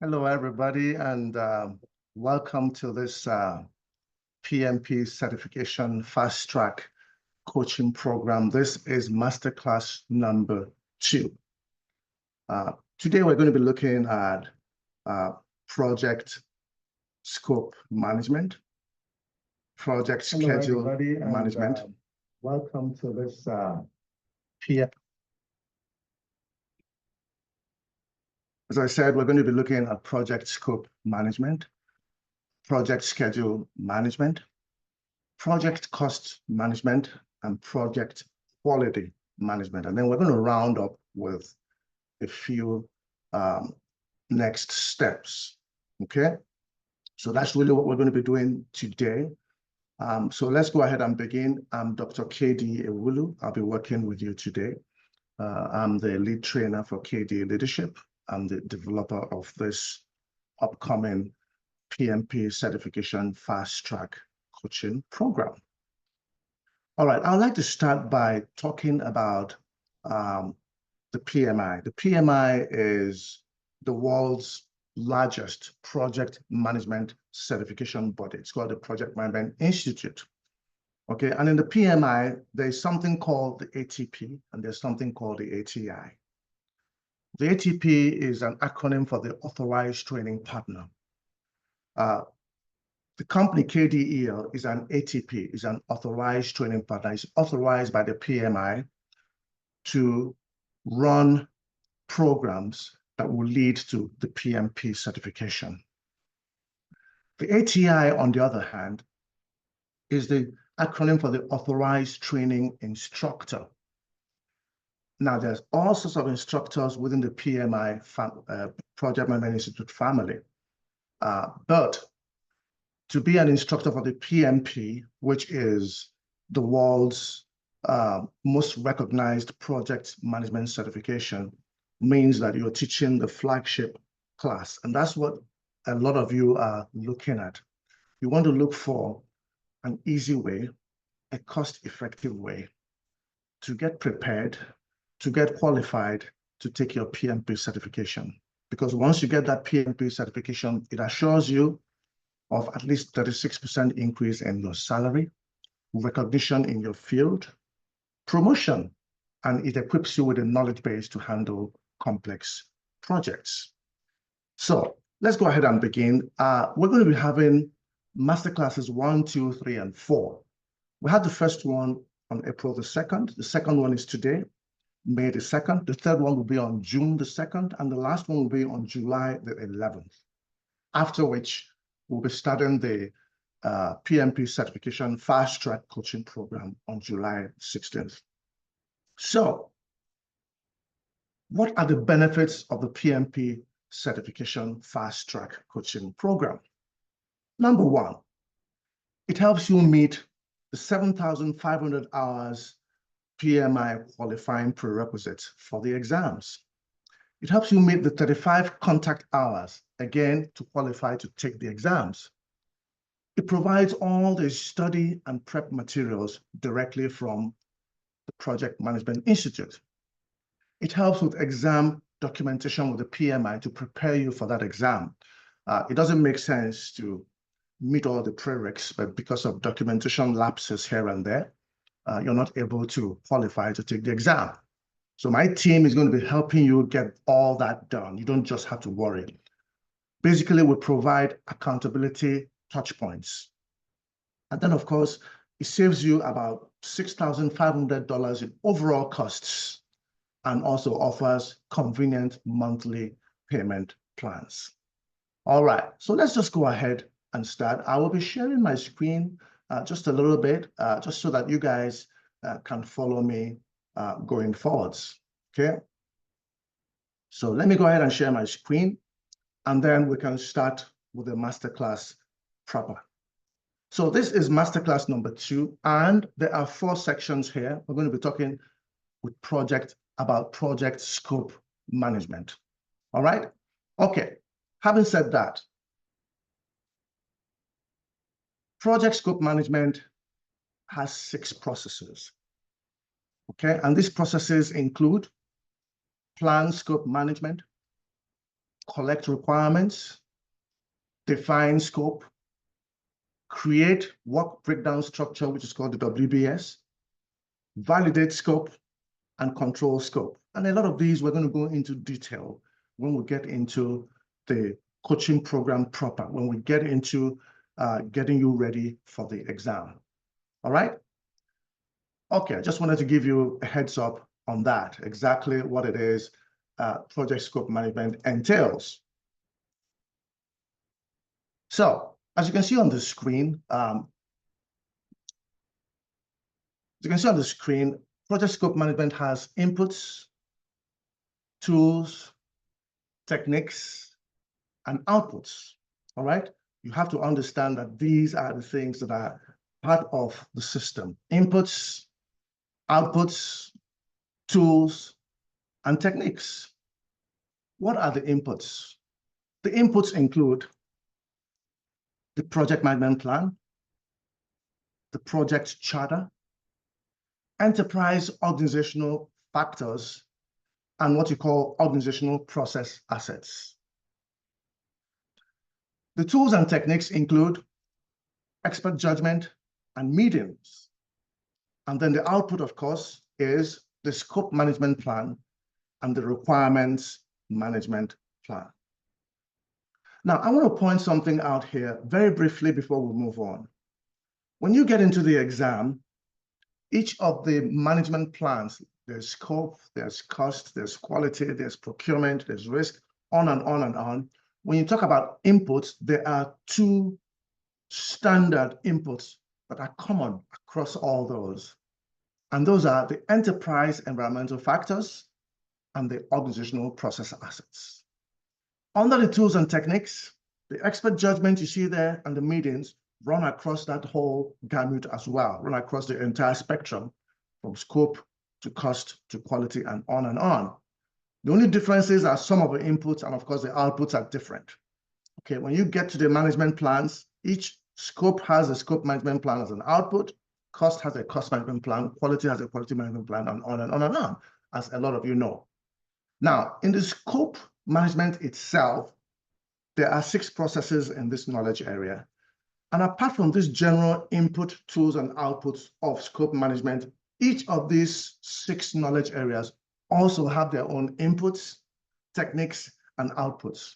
Hello, everybody, and welcome to this PMP Certification Fast Track Coaching Program. This is Masterclass number 2. Today, we're going to be looking at project scope management, project schedule management. Welcome to this PMP. As I said, we're going to be looking at project scope management, project schedule management, project cost management, and project quality management. And then we're going to round up with a few next steps, okay? So that's really what we're going to be doing today. So let's go ahead and begin. I'm Dr. KD Ewulu. I'll be working with you today. I'm the lead trainer for KD Leadership. I'm the developer of this upcoming PMP Certification Fast Track Coaching Program. All right, I'd like to start by talking about the PMI. The PMI is the world's largest project management certification body. It's called the Project Management Institute. Okay, and in the PMI, there's something called the ATP and there's something called the ATI. The ATP is an acronym for the Authorized Training Partner. The company KDEL is an ATP, is an Authorized Training Partner. It's authorized by the PMI to run programs that will lead to the PMP certification. The ATI, on the other hand, is the acronym for the Authorized Training Instructor. Now, there's all sorts of instructors within the PMI Project Management Institute family. But to be an instructor for the PMP, which is the world's most recognized project management certification, means that you're teaching the flagship class. And that's what a lot of you are looking at. You want to look for an easy way, a cost-effective way to get prepared, to get qualified to take your PMP certification. Because once you get that PMP certification, it assures you of at least 36% increase in your salary, recognition in your field, promotion, and it equips you with a knowledge base to handle complex projects. So let's go ahead and begin. We're going to be having masterclasses 1, 2, 3, and 4. We had the first one on April the 2nd. The second one is today, May the 2nd. The third one will be on June the 2nd, and the last one will be on July the 11th. After which, we'll be starting the PMP Certification Fast Track Coaching Program on July 16th. So, what are the benefits of the PMP Certification Fast Track Coaching Program? Number one, it helps you meet the 7,500 hours PMI qualifying prerequisites for the exams. It helps you meet the 35 contact hours, again, to qualify to take the exams. It provides all the study and prep materials directly from the Project Management Institute. It helps with exam documentation with the PMI to prepare you for that exam. It doesn't make sense to meet all the prereqs, but because of documentation lapses here and there, you're not able to qualify to take the exam. So my team is going to be helping you get all that done. You don't just have to worry. Basically, we provide accountability touch points. And then, of course, it saves you about $6,500 in overall costs and also offers convenient monthly payment plans. All right, so let's just go ahead and start. I will be sharing my screen just a little bit, just so that you guys can follow me going forwards, okay? So let me go ahead and share my screen, and then we can start with the masterclass proper. So this is masterclass number 2, and there are 4 sections here. We're going to be talking about project scope management. All right? Okay, having said that, project scope management has 6 processes. Okay, and these processes include plan scope management, collect requirements, define scope, create work breakdown structure, which is called the WBS, validate scope, and control scope. And a lot of these we're going to go into detail when we get into the coaching program proper, when we get into getting you ready for the exam. All right? Okay, I just wanted to give you a heads up on that, exactly what it is project scope management entails. So, as you can see on the screen, project scope management has inputs, tools, techniques, and outputs. All right? You have to understand that these are the things that are part of the system: inputs, outputs, tools, and techniques. What are the inputs? The inputs include the project management plan, the project charter, enterprise organizational factors, and what you call organizational process assets. The tools and techniques include expert judgment and meetings. And then the output, of course, is the scope management plan and the requirements management plan. Now, I want to point something out here very briefly before we move on. When you get into the exam, each of the management plans, there's scope, there's cost, there's quality, there's procurement, there's risk, on and on and on. When you talk about inputs, there are two standard inputs that are common across all those. And those are the enterprise environmental factors and the organizational process assets. Under the tools and techniques, the expert judgment you see there and the meetings run across that whole gamut as well, run across the entire spectrum from scope to cost to quality and on and on. The only differences are some of the inputs, and of course the outputs are different. Okay, when you get to the management plans, each scope has a scope management plan as an output, cost has a cost management plan, quality has a quality management plan, and on and on and on, as a lot of you know. Now, in the scope management itself, there are 6 processes in this knowledge area. And apart from this general input, tools, and outputs of scope management, each of these 6 knowledge areas also have their own inputs, techniques, and outputs.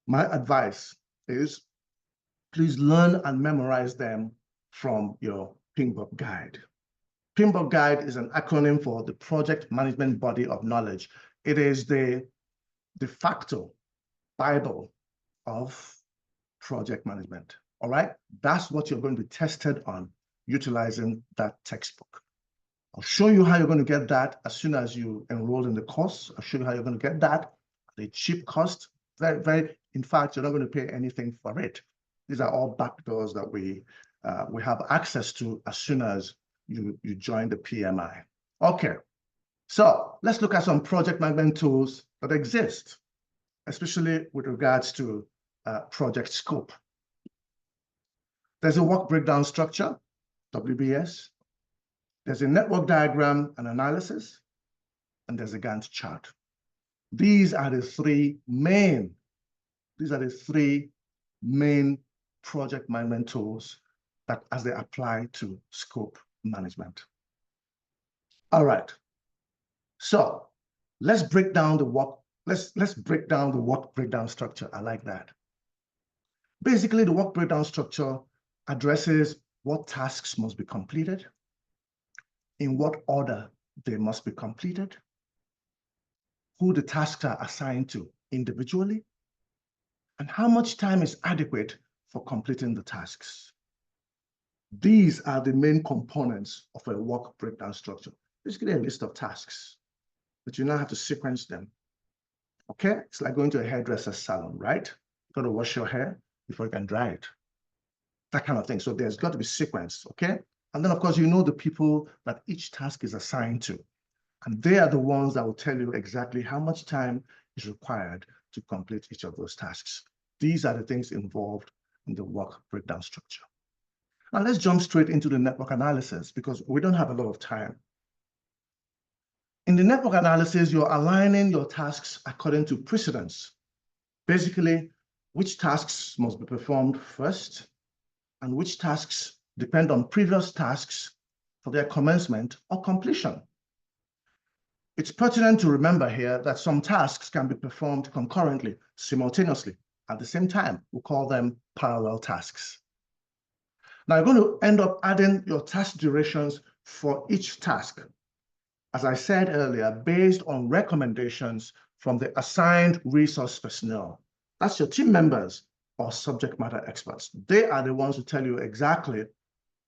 My advice is please learn and memorize them from your PMP guide. PMP guide is an acronym for the Project Management Body of Knowledge. It is the de facto Bible of project management. All right, that's what you're going to be tested on utilizing that textbook. I'll show you how you're going to get that as soon as you enroll in the course. I'll show you how you're going to get that at a cheap cost. In fact, you're not going to pay anything for it. These are all backdoors that we have access to as soon as you join the PMI. Okay, so let's look at some project management tools that exist, especially with regards to project scope. There's a work breakdown structure, WBS. There's a network diagram and analysis, and there's a Gantt chart. These are the three main project management tools that as they apply to scope management. All right. So let's break down the work. Let's break down the work breakdown structure. I like that. Basically, the work breakdown structure addresses what tasks must be completed, in what order they must be completed, who the tasks are assigned to individually, and how much time is adequate for completing the tasks. These are the main components of a work breakdown structure. Basically, a list of tasks, but you now have to sequence them. Okay, it's like going to a hairdresser's salon, right? You got to wash your hair before you can dry it. That kind of thing. So there's got to be sequence, okay? And then, of course, you know the people that each task is assigned to. And they are the ones that will tell you exactly how much time is required to complete each of those tasks. These are the things involved in the work breakdown structure. Now let's jump straight into the network analysis because we don't have a lot of time. In the network analysis, you're aligning your tasks according to precedence. Basically, which tasks must be performed first and which tasks depend on previous tasks for their commencement or completion. It's pertinent to remember here that some tasks can be performed concurrently, simultaneously, at the same time. We call them parallel tasks. Now, you're going to end up adding your task durations for each task, as I said earlier, based on recommendations from the assigned resource personnel. That's your team members or subject matter experts. They are the ones who tell you exactly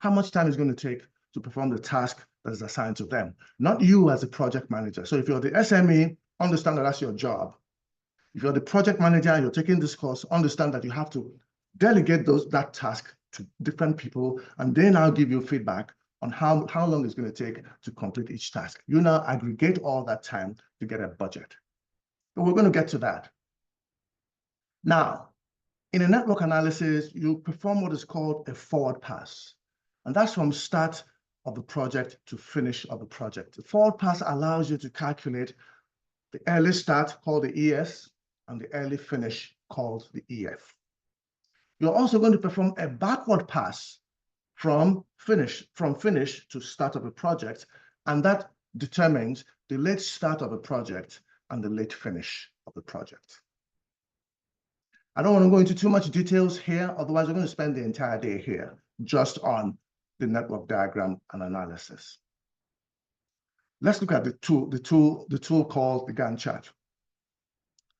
how much time it's going to take to perform the task that is assigned to them, not you as a project manager. So if you're the SME, understand that that's your job. If you're the project manager and you're taking this course, understand that you have to delegate that task to different people, and they now give you feedback on how long it's going to take to complete each task. You now aggregate all that time to get a budget. But we're going to get to that. Now, in a network analysis, you perform what is called a forward pass. And that's from start of the project to finish of the project. The forward pass allows you to calculate the early start, called the ES, and the early finish, called the EF. You're also going to perform a backward pass from finish to start of a project, and that determines the late start of a project and the late finish of the project. I don't want to go into too much details here, otherwise we're going to spend the entire day here just on the network diagram and analysis. Let's look at the tool called the Gantt chart.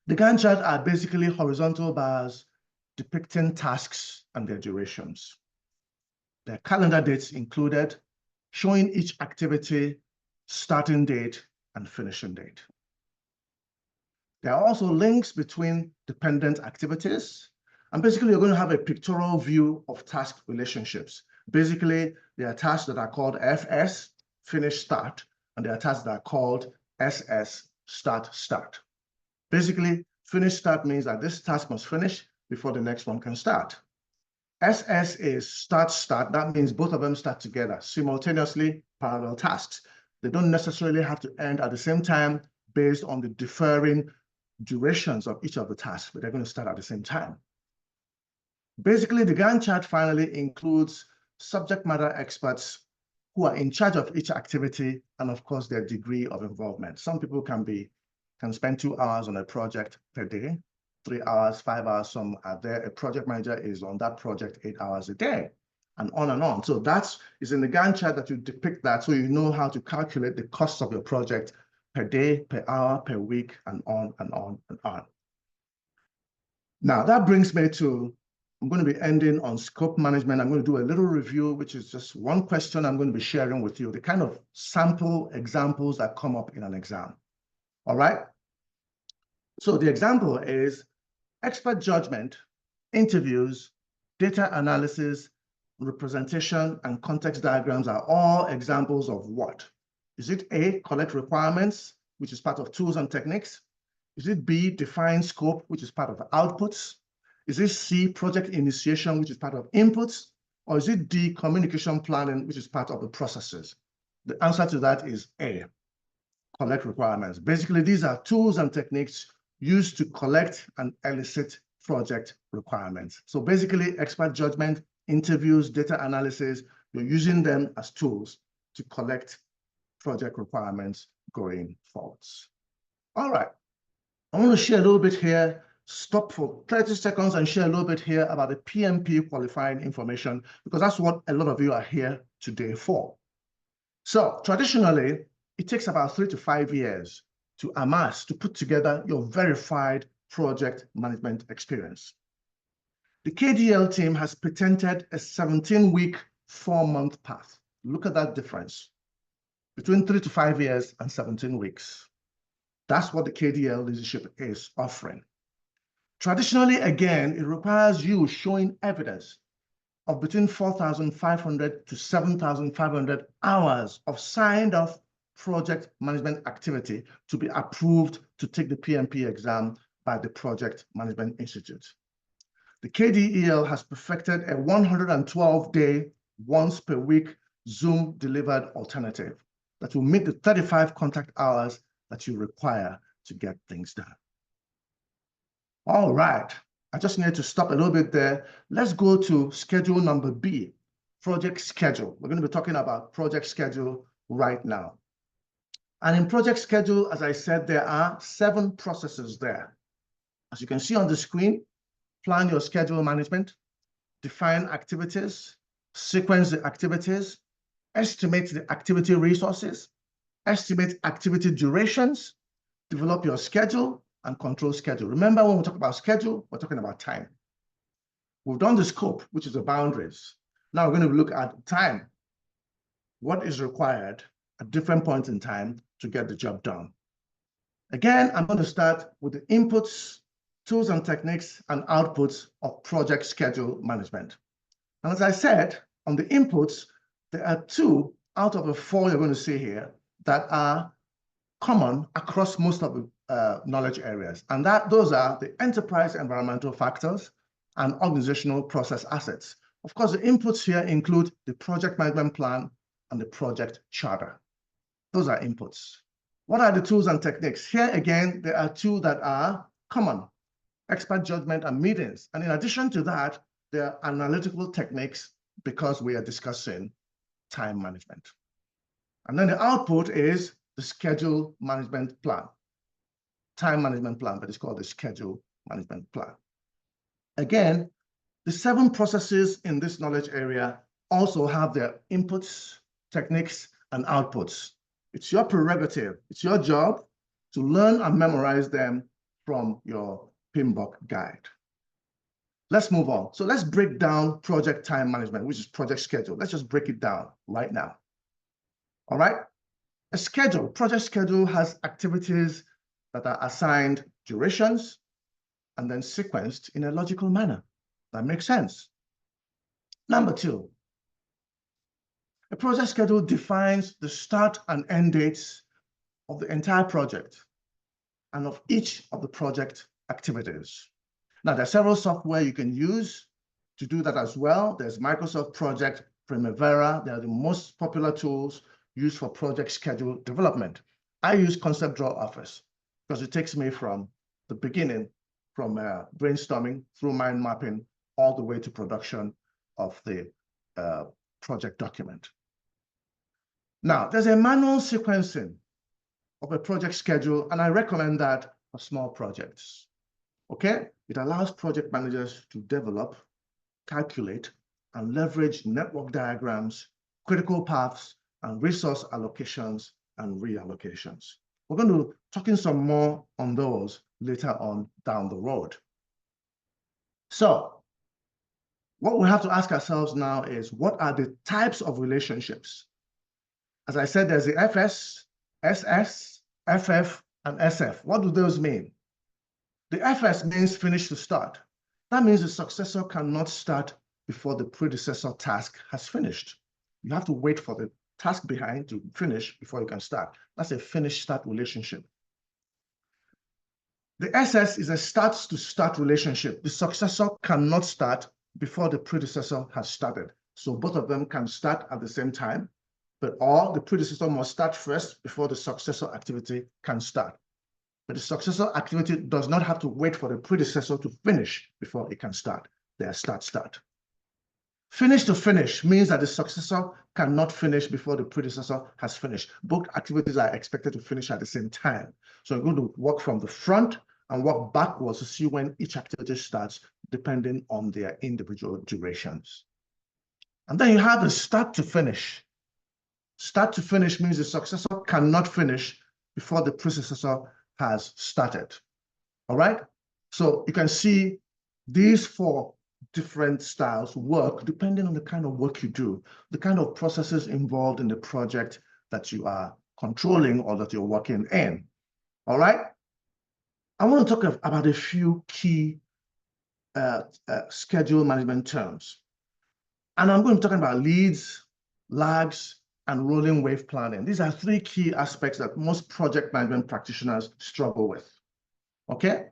The Gantt chart are basically horizontal bars depicting tasks and their durations. There are calendar dates included, showing each activity, starting date, and finishing date. There are also links between dependent activities, and basically you're going to have a pictorial view of task relationships. Basically, there are tasks that are called FS, finish start, and there are tasks that are called SS, start start. Basically, finish start means that this task must finish before the next one can start. SS is start start. That means both of them start together, simultaneously, parallel tasks. They don't necessarily have to end at the same time based on the differing durations of each of the tasks, but they're going to start at the same time. Basically, the Gantt chart finally includes subject matter experts who are in charge of each activity and, of course, their degree of involvement. Some people can spend 2 hours on a project per day, 3 hours, 5 hours. Some are there. A project manager is on that project 8 hours a day, and on and on. So that is in the Gantt chart that you depict that, so you know how to calculate the costs of your project per day, per hour, per week, and on and on and on. Now, that brings me to, I'm going to be ending on scope management. I'm going to do a little review, which is just one question I'm going to be sharing with you, the kind of sample examples that come up in an exam. All right? So the example is expert judgment, interviews, data analysis, representation, and context diagrams are all examples of what? Is it A, collect requirements, which is part of tools and techniques? Is it B, define scope, which is part of outputs? Is it C, project initiation, which is part of inputs? Or is it D, communication planning, which is part of the processes? The answer to that is A, collect requirements. Basically, these are tools and techniques used to collect and elicit project requirements. So basically, expert judgment, interviews, data analysis, you're using them as tools to collect project requirements going forwards. All right, I want to share a little bit here, stop for 30 seconds and share a little bit here about the PMP qualifying information, because that's what a lot of you are here today for. So traditionally, it takes about 3 to 5 years to amass, to put together your verified project management experience. The KDL team has patented a 17-week, 4-month path. Look at that difference between 3 to 5 years and 17 weeks. That's what the KDL leadership is offering. Traditionally, again, it requires you showing evidence of between 4,500 to 7,500 hours of signed-off project management activity to be approved to take the PMP exam by the Project Management Institute. The KDEL has perfected a 112-day, once-per-week Zoom-delivered alternative that will meet the 35 contact hours that you require to get things done. All right. I just need to stop a little bit there. Let's go to schedule number B, project schedule. We're going to be talking about project schedule right now. And in project schedule, as I said, there are 7 processes there. As you can see on the screen, plan your schedule management, define activities, sequence the activities, estimate the activity resources, estimate activity durations, develop your schedule, and control schedule. Remember, when we talk about schedule, we're talking about time. We've done the scope, which is the boundaries. Now we're going to look at time. What is required at different points in time to get the job done? Again, I'm going to start with the inputs, tools and techniques, and outputs of project schedule management. And as I said, on the inputs, there are 2 out of the 4 you're going to see here that are common across most of the knowledge areas. And those are the enterprise environmental factors and organizational process assets. Of course, the inputs here include the project management plan and the project charter. Those are inputs. What are the tools and techniques? Here again, there are 2 that are common: expert judgment and meetings. And in addition to that, there are analytical techniques because we are discussing time management. And then the output is the schedule management plan, time management plan, but it's called the schedule management plan. Again, the 7 processes in this knowledge area also have their inputs, techniques, and outputs. It's your prerogative, it's your job to learn and memorize them from your PMBOK guide. Let's move on. So let's break down project time management, which is project schedule. Let's just break it down right now. All right? A schedule, project schedule, has activities that are assigned durations and then sequenced in a logical manner. That makes sense. Number 2, a project schedule defines the start and end dates of the entire project and of each of the project activities. Now, there are several software you can use to do that as well. There's Microsoft Project, Primavera. They are the most popular tools used for project schedule development. I use Concept Draw Office because it takes me from the beginning, from brainstorming through mind mapping, all the way to production of the project document. Now, there's a manual sequencing of a project schedule, and I recommend that for small projects. Okay? It allows project managers to develop, calculate, and leverage network diagrams, critical paths, and resource allocations and reallocations. We're going to talk in some more on those later on down the road. So, what we have to ask ourselves now is, what are the types of relationships? As I said, there's the FS, SS, FF, and SF. What do those mean? The FS means finish to start. That means the successor cannot start before the predecessor task has finished. You have to wait for the task behind to finish before you can start. That's a finish-start relationship. The SS is a start-to-start relationship. The successor cannot start before the predecessor has started. So both of them can start at the same time, or the predecessor must start first before the successor activity can start. But the successor activity does not have to wait for the predecessor to finish before it can start. They are start-start. Finish to finish means that the successor cannot finish before the predecessor has finished. Both activities are expected to finish at the same time. So you're going to work from the front and work backwards to see when each activity starts, depending on their individual durations. And then you have the start to finish. Start to finish means the successor cannot finish before the predecessor has started. All right? So you can see these 4 different styles work depending on the kind of work you do, the kind of processes involved in the project that you are controlling or that you're working in. All right? I want to talk about a few key schedule management terms. And I'm going to be talking about leads, lags, and rolling wave planning. These are 3 key aspects that most project management practitioners struggle with. Okay?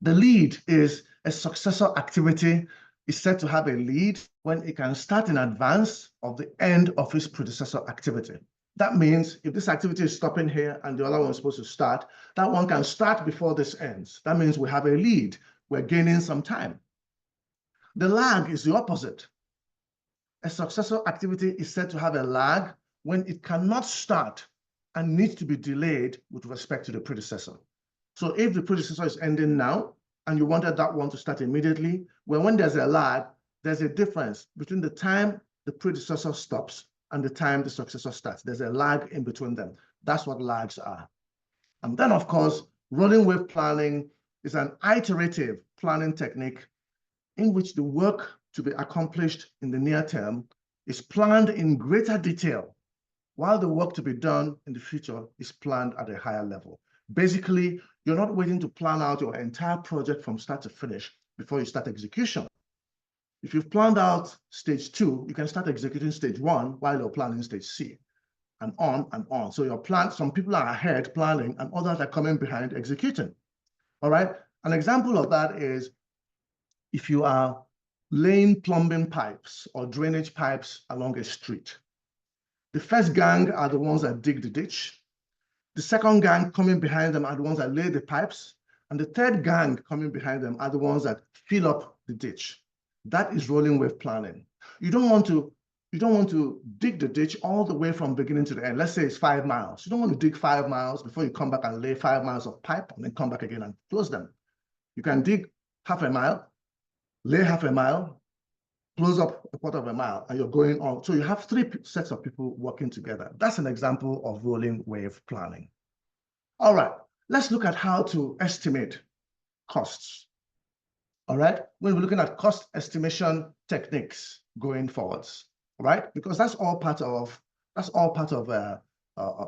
The lead is a successor activity is said to have a lead when it can start in advance of the end of its predecessor activity. That means if this activity is stopping here and the other one is supposed to start, that one can start before this ends. That means we have a lead. We're gaining some time. The lag is the opposite. A successful activity is said to have a lag when it cannot start and needs to be delayed with respect to the predecessor. So if the predecessor is ending now and you wanted that one to start immediately, well, when there's a lag, there's a difference between the time the predecessor stops and the time the successor starts. There's a lag in between them. That's what lags are. And then, of course, rolling wave planning is an iterative planning technique in which the work to be accomplished in the near term is planned in greater detail, while the work to be done in the future is planned at a higher level. Basically, you're not waiting to plan out your entire project from start to finish before you start execution. If you've planned out stage 2, you can start executing stage 1 while you're planning stage C, and on and on. So your plan, some people are ahead planning and others are coming behind executing. All right. An example of that is if you are laying plumbing pipes or drainage pipes along a street. The first gang are the ones that dig the ditch. The second gang coming behind them are the ones that lay the pipes. And the third gang coming behind them are the ones that fill up the ditch. That is rolling wave planning. You don't want to dig the ditch all the way from beginning to the end. Let's say it's 5 miles. You don't want to dig 5 miles before you come back and lay 5 miles of pipe and then come back again and close them. You can dig half a mile, lay half a mile, close up a quarter of a mile, and you're going on. So you have 3 sets of people working together. That's an example of rolling wave planning. All right, let's look at how to estimate costs. All right, when we're looking at cost estimation techniques going forwards, all right, because that's all part of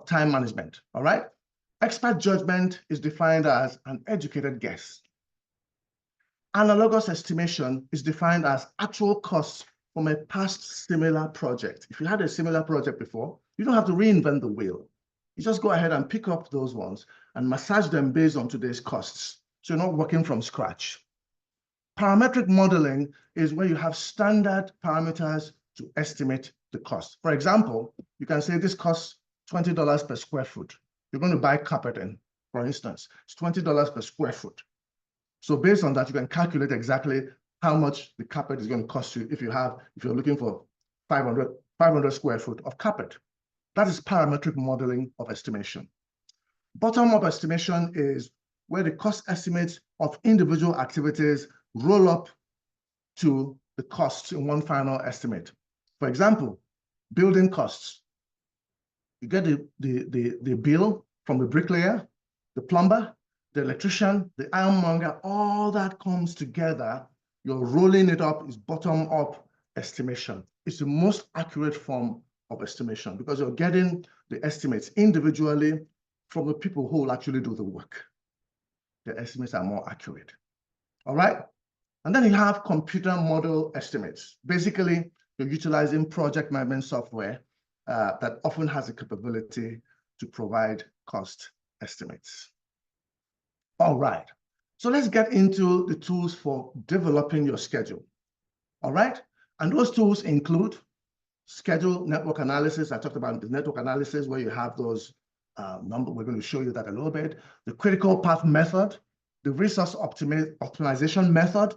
time management. All right, expert judgment is defined as an educated guess. Analogous estimation is defined as actual costs from a past similar project. If you had a similar project before, you don't have to reinvent the wheel. You just go ahead and pick up those ones and massage them based on today's costs. So you're not working from scratch. Parametric modeling is where you have standard parameters to estimate the cost. For example, you can say this costs $20 per square foot. You're going to buy carpeting, for instance. It's $20 per square foot. So based on that, you can calculate exactly how much the carpet is going to cost you if you're looking for 500 square foot of carpet. That is parametric modeling of estimation. Bottom-up estimation is where the cost estimates of individual activities roll up to the costs in one final estimate. For example, building costs. You get the bill from the bricklayer, the plumber, the electrician, the ironmonger, all that comes together. You're rolling it up, is bottom-up estimation. It's the most accurate form of estimation because you're getting the estimates individually from the people who will actually do the work. The estimates are more accurate. All right? And then you have computer model estimates. Basically, you're utilizing project management software that often has the capability to provide cost estimates. All right, so let's get into the tools for developing your schedule. All right, and those tools include schedule network analysis. I talked about the network analysis where you have those numbers. We're going to show you that a little bit. The critical path method, the resource optimization method,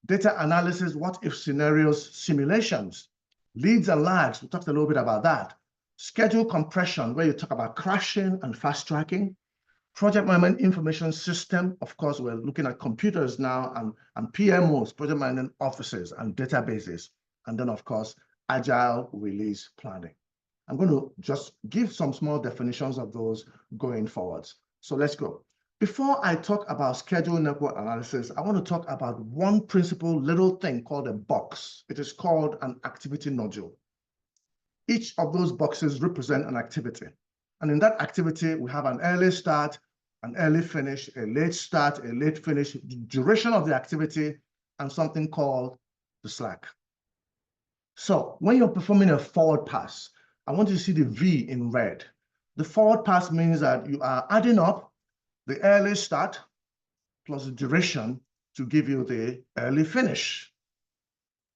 data analysis, what-if scenarios, simulations, leads and lags. We talked a little bit about that. Schedule compression, where you talk about crashing and fast tracking. Project management information system. Of course, we're looking at computers now and PMOs, project management offices and databases. And then, of course, agile release planning. I'm going to just give some small definitions of those going forwards. So let's go. Before I talk about schedule network analysis, I want to talk about one principal little thing called a box. It is called an activity nodule. Each of those boxes represent an activity. And in that activity, we have an early start, an early finish, a late start, a late finish, the duration of the activity, and something called the slack. So when you're performing a forward pass, I want you to see the V in red. The forward pass means that you are adding up the early start plus the duration to give you the early finish.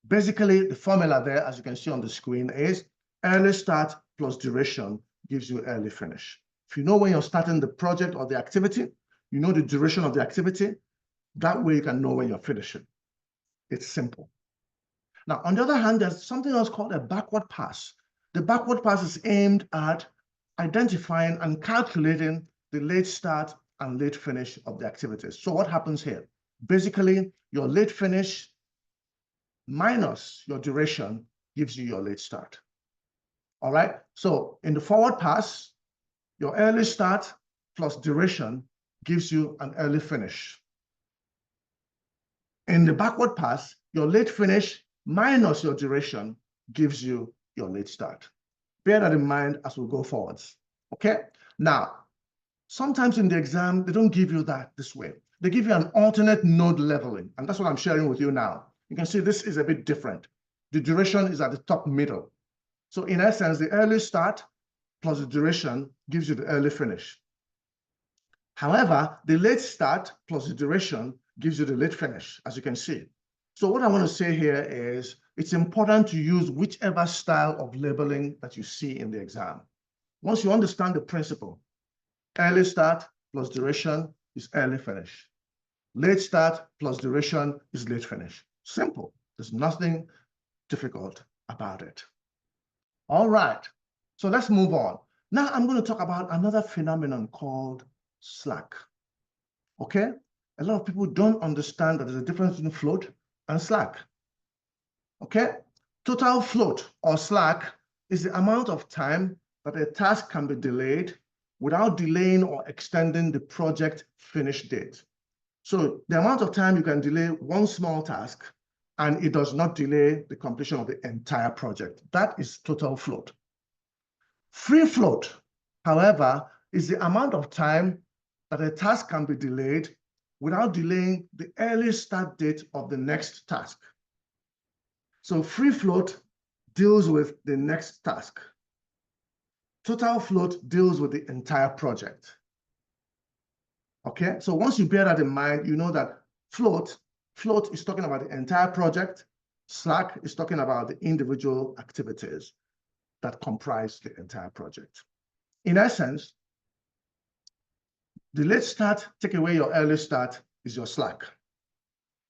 Basically, the formula there, as you can see on the screen, is early start plus duration gives you early finish. If you know when you're starting the project or the activity, you know the duration of the activity, that way you can know when you're finishing. It's simple. Now, on the other hand, there's something else called a backward pass. The backward pass is aimed at identifying and calculating the late start and late finish of the activities. So what happens here? Basically, your late finish minus your duration gives you your late start. All right? So in the forward pass, your early start plus duration gives you an early finish. In the backward pass, your late finish minus your duration gives you your late start. Bear that in mind as we go forwards. Okay? Now, sometimes in the exam, they don't give you that this way. They give you an alternate node leveling, and that's what I'm sharing with you now. You can see this is a bit different. The duration is at the top middle. So in essence, the early start plus the duration gives you the early finish. However, the late start plus the duration gives you the late finish, as you can see. So what I want to say here is it's important to use whichever style of labeling that you see in the exam. Once you understand the principle, early start plus duration is early finish. Late start plus duration is late finish. Simple. There's nothing difficult about it. All right. So let's move on. Now I'm going to talk about another phenomenon called slack. Okay? A lot of people don't understand that there's a difference between float and slack. Okay? Total float or slack is the amount of time that a task can be delayed without delaying or extending the project finish date. So the amount of time you can delay one small task and it does not delay the completion of the entire project. That is total float. Free float, however, is the amount of time that a task can be delayed without delaying the early start date of the next task. So free float deals with the next task. Total float deals with the entire project. Okay, so once you bear that in mind, you know that float is talking about the entire project. Slack is talking about the individual activities that comprise the entire project. In essence, the late start, take away your early start, is your slack.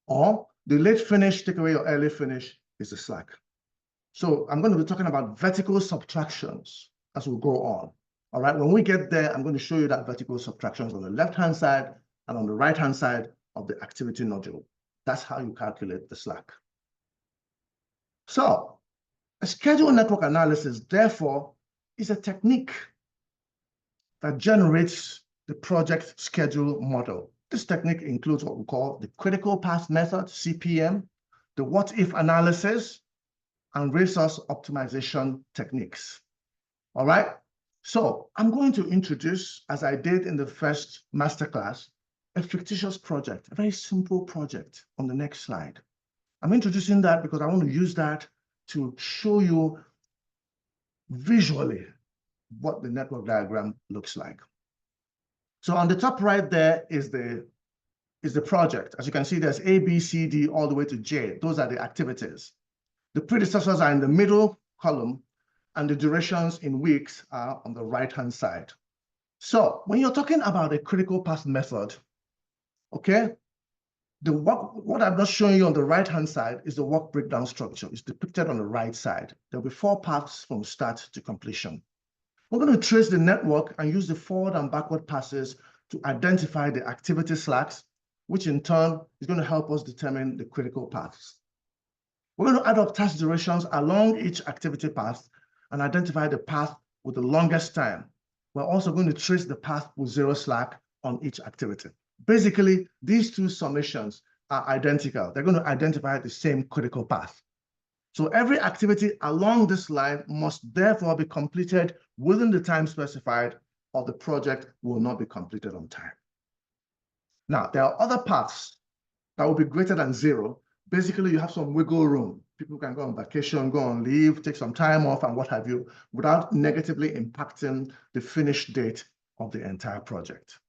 Or the late finish, take away your early finish, is the slack. So I'm going to be talking about vertical subtractions as we go on. All right, when we get there, I'm going to show you that vertical subtractions on the left-hand side and on the right-hand side of the activity nodule. That's how you calculate the slack. So a schedule network analysis, therefore, is a technique that generates the project schedule model. This technique includes what we call the critical path method, CPM, the what-if analysis, and resource optimization techniques. All right? So I'm going to introduce, as I did in the first masterclass, a fictitious project, a very simple project on the next slide. I'm introducing that because I want to use that to show you visually what the network diagram looks like. So on the top right there is the project. As you can see, there's A, B, C, D, all the way to J. Those are the activities. The predecessors are in the middle column, and the durations in weeks are on the right-hand side. So when you're talking about a critical path method, okay, what I'm not showing you on the right-hand side is the work breakdown structure. It's depicted on the right side. There'll be 4 paths from start to completion. We're going to trace the network and use the forward and backward passes to identify the activity slacks, which in turn is going to help us determine the critical paths. We're going to add up task durations along each activity path and identify the path with the longest time. We're also going to trace the path with 0 slack on each activity. Basically, these two summations are identical. They're going to identify the same critical path. So every activity along this line must therefore be completed within the time specified, or the project will not be completed on time. Now, there are other paths that will be greater than 0. Basically, you have some wiggle room. People can go on vacation, go on leave, take some time off, and what have you, without negatively impacting the finish date of the entire project.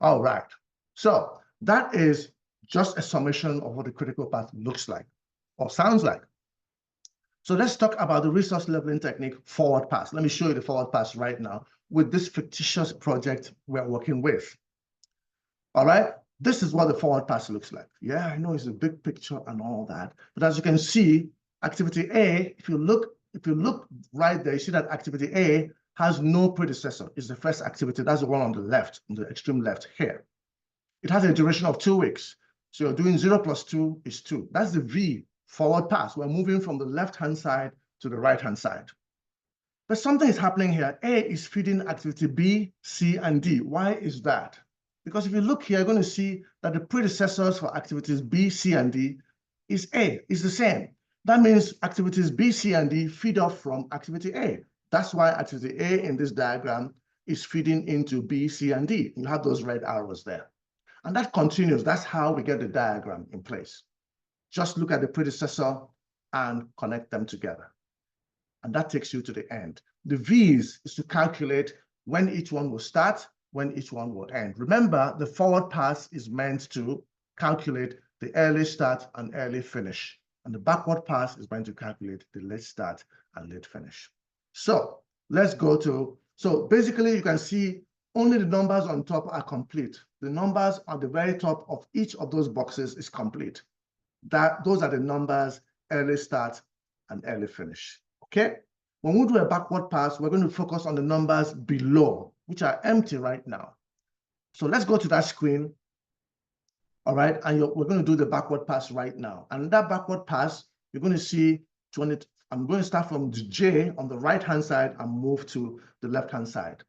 All right. So that is just a summation of what the critical path looks like or sounds like. So let's talk about the resource leveling technique, forward pass. Let me show you the forward pass right now with this fictitious project we're working with. All right, this is what the forward pass looks like. Yeah, I know it's a big picture and all that, but as you can see, activity A, if you look right there, you see that activity A has no predecessor. It's the first activity. That's the one on the left, on the extreme left here. It has a duration of 2 weeks. So you're doing 0 plus 2 is 2. That's the V, forward pass. We're moving from the left-hand side to the right-hand side. But something is happening here. A is feeding activity B, C, and D. Why is that? Because if you look here, you're going to see that the predecessors for activities B, C, and D is A, is the same. That means activities B, C, and D feed off from activity A. That's why activity A in this diagram is feeding into B, C, and D. You have those red arrows there. And that continues. That's how we get the diagram in place. Just look at the predecessor and connect them together. And that takes you to the end. The V's is to calculate when each one will start, when each one will end. Remember, the forward pass is meant to calculate the early start and early finish. And the backward pass is meant to calculate the late start and late finish. So let's go to, so basically you can see only the numbers on top are complete. The numbers on the very top of each of those boxes is complete. Those are the numbers, early start and early finish. Okay? When we do a backward pass, we're going to focus on the numbers below, which are empty right now. So let's go to that screen. All right, and we're going to do the backward pass right now. And that backward pass, you're going to see, I'm going to start from the J on the right-hand side and move to the left-hand side.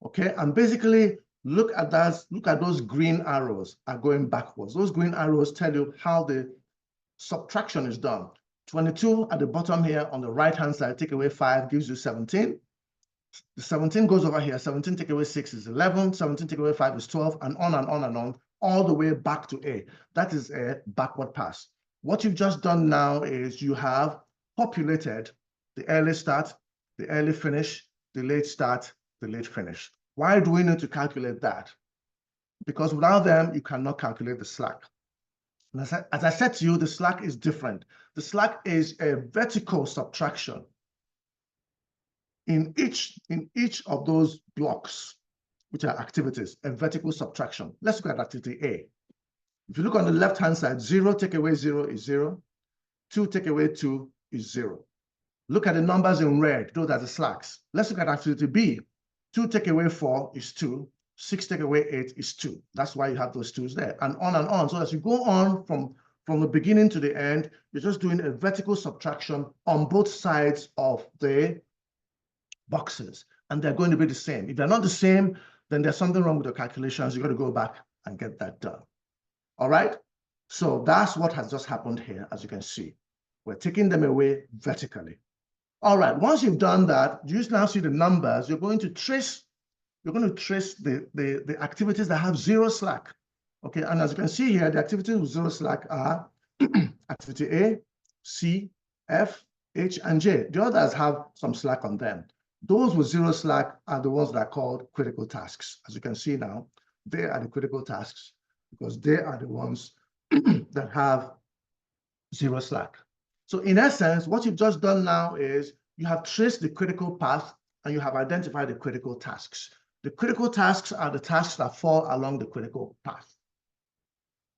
Okay, and basically look at those green arrows are going backwards. Those green arrows tell you how the subtraction is done. 22 at the bottom here on the right-hand side, take away 5 gives you 17. The 17 goes over here. 17 take away 6 is 11. 17 take away 5 is 12, and on and on and on, all the way back to A. That is a backward pass. What you've just done now is you have populated the early start, the early finish, the late start, the late finish. Why do we need to calculate that? Because without them, you cannot calculate the slack. And as I said to you, the slack is different. The slack is a vertical subtraction. In each of those blocks, which are activities, a vertical subtraction. Let's look at activity A. If you look on the left-hand side, 0 take away 0 is 0. 2 take away 2 is 0. Look at the numbers in red. Those are the slacks. Let's look at activity B. 2 take away 4 is 2. 6 take away 8 is 2. That's why you have those 2's there, and on and on. So as you go on from the beginning to the end, you're just doing a vertical subtraction on both sides of the boxes, and they're going to be the same. If they're not the same, then there's something wrong with the calculations. You got to go back and get that done. All right? So that's what has just happened here, as you can see. We're taking them away vertically. All right, once you've done that, you now see the numbers. You're going to trace the activities that have 0 slack. Okay, and as you can see here, the activities with 0 slack are activity A, C, F, H, and J. The others have some slack on them. Those with 0 slack are the ones that are called critical tasks. As you can see now, they are the critical tasks because they are the ones that have 0 slack. So in essence, what you've just done now is you have traced the critical path and you have identified the critical tasks. The critical tasks are the tasks that fall along the critical path.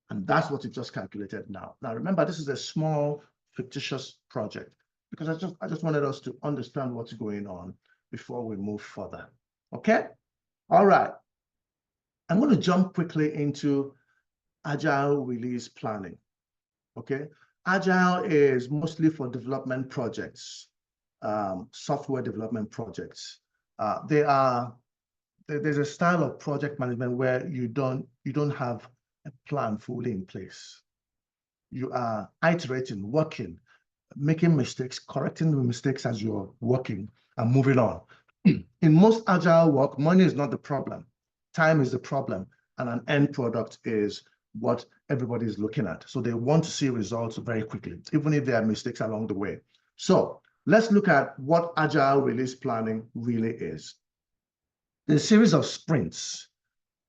And that's what you've just calculated now. Now, remember, this is a small fictitious project because I just wanted us to understand what's going on before we move further. Okay? All right. I'm going to jump quickly into Agile release planning. Okay? Agile is mostly for development projects, software development projects. There's a style of project management where you don't have a plan fully in place. You are iterating, working, making mistakes, correcting the mistakes as you're working and moving on. In most agile work, money is not the problem. Time is the problem, and an end product is what everybody is looking at. So they want to see results very quickly, even if there are mistakes along the way. So let's look at what agile release planning really is. There's a series of sprints.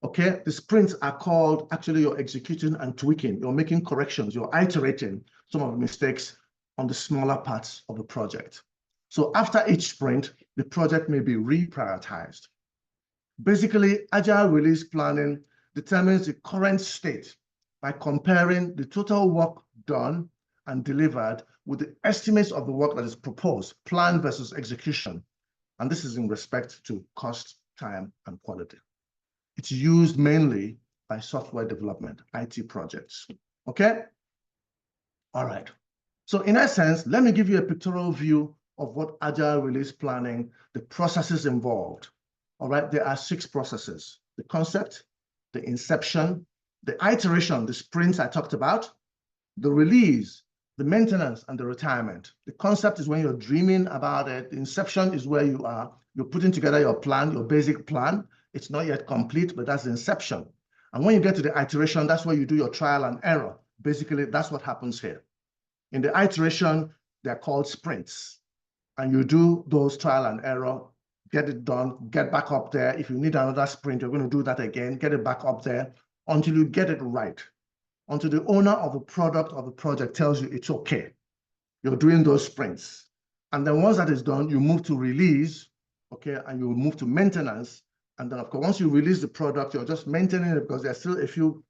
Okay, the sprints are called, actually, you're executing and tweaking. You're making corrections. You're iterating some of the mistakes on the smaller parts of the project. So after each sprint, the project may be reprioritized. Basically, agile release planning determines the current state by comparing the total work done and delivered with the estimates of the work that is proposed, plan versus execution. And this is in respect to cost, time, and quality. It's used mainly by software development, IT projects. Okay? All right. So in essence, let me give you a pictorial view of what agile release planning, the processes involved. All right, there are 6 processes: the concept, the inception, the iteration, the sprints I talked about, the release, the maintenance, and the retirement. The concept is when you're dreaming about it. The inception is where you're putting together your plan, your basic plan. It's not yet complete, but that's the inception. And when you get to the iteration, that's where you do your trial and error. Basically, that's what happens here. In the iteration, they're called sprints. And you do those trial and error, get it done, get back up there. If you need another sprint, you're going to do that again, get it back up there until you get it right, until the owner of the product or the project tells you it's okay. You're doing those sprints. And then once that is done, you move to release, okay, and you move to maintenance. And then, of course, once you release the product, you're just maintaining it because there's still a few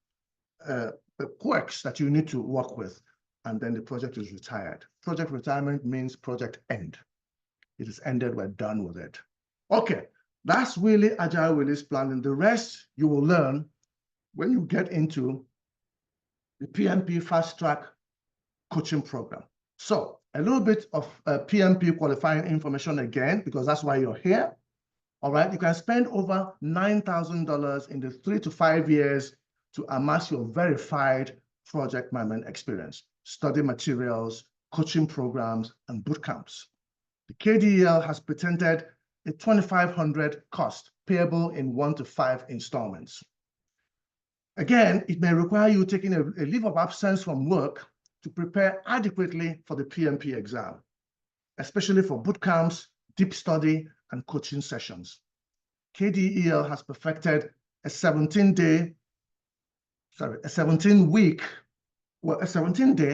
quirks that you need to work with. And then the project is retired. Project retirement means project end. It is ended, we're done with it. Okay, that's really agile release planning. The rest you will learn when you get into the PMP Fast Track coaching program. So a little bit of PMP qualifying information again, because that's why you're here. All right, you can spend over $9,000 in the 3 to 5 years to amass your verified project management experience, study materials, coaching programs, and boot camps. The KDEL has patented a $2,500 cost payable in 1 to 5 installments. Again, it may require you taking a leave of absence from work to prepare adequately for the PMP exam, especially for boot camps, deep study, and coaching sessions. KDEL has perfected a 17-day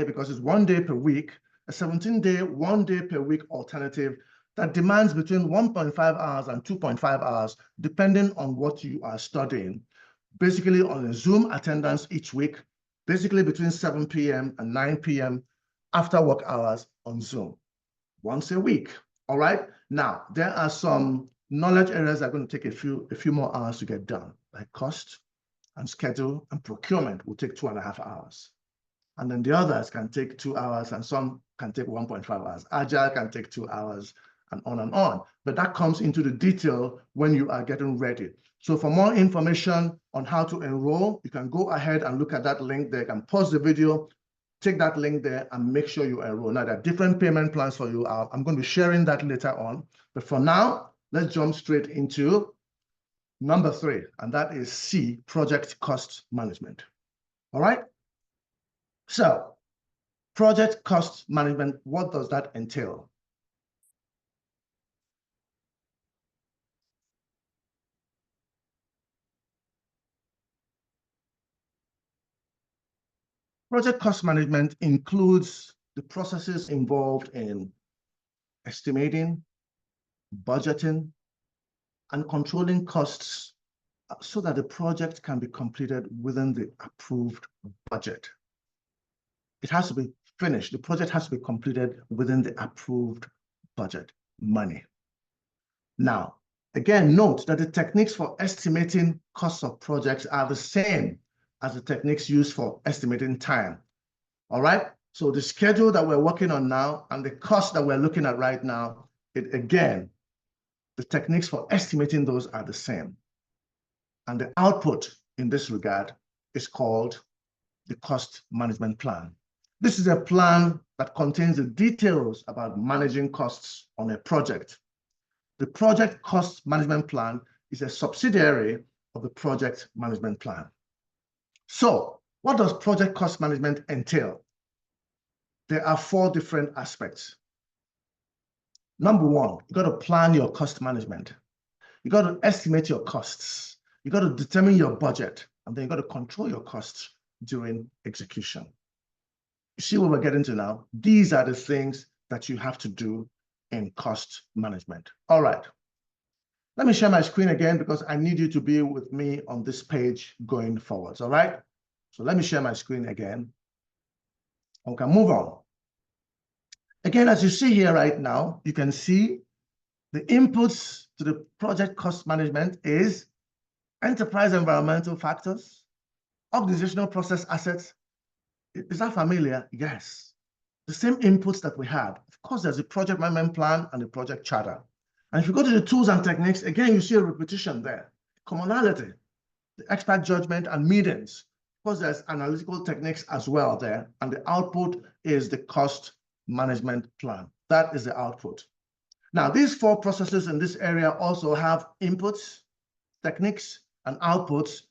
because it's 1 day per week, a 17-day, 1 day per week alternative that demands between 1.5 hours and 2.5 hours, depending on what you are studying, basically on a Zoom attendance each week, basically between 7 p.m. and 9 p.m. after work hours on Zoom, once a week. All right. Now, there are some knowledge areas that are going to take a few more hours to get done, like cost and schedule and procurement will take 2.5 hours. And then the others can take 2 hours and some can take 1.5 hours. Agile can take 2 hours and on and on. But that comes into the detail when you are getting ready. So for more information on how to enroll, you can go ahead and look at that link there. You can pause the video, take that link there and make sure you enroll. Now, there are different payment plans for you. I'm going to be sharing that later on. But for now, let's jump straight into number 3, and that is C, project cost management. All right? So, project cost management, what does that entail? Project cost management includes the processes involved in estimating, budgeting, and controlling costs so that the project can be completed within the approved budget. It has to be finished. The project has to be completed within the approved budget money. Now, again, note that the techniques for estimating costs of projects are the same as the techniques used for estimating time. All right? So the schedule that we're working on now and the cost that we're looking at right now, again, the techniques for estimating those are the same. And the output in this regard is called the cost management plan. This is a plan that contains the details about managing costs on a project. The project cost management plan is a subsidiary of the project management plan. So, what does project cost management entail? There are 4 different aspects. Number 1, you got to plan your cost management. You got to estimate your costs. You got to determine your budget, and then you got to control your costs during execution. You see what we're getting to now? These are the things that you have to do in cost management. All right. Let me share my screen again because I need you to be with me on this page going forwards. All right. So let me share my screen again. We can move on. Again, as you see here right now, you can see the inputs to the project cost management is enterprise environmental factors, organizational process assets. Is that familiar? Yes. The same inputs that we had. Of course, there's a project management plan and a project charter. And if you go to the tools and techniques, again, you see a repetition there. Commonality, the expert judgment and meetings. Of course, there's analytical techniques as well there. And the output is the cost management plan. That is the output. Now, these four processes in this area also have inputs, techniques, and outputs,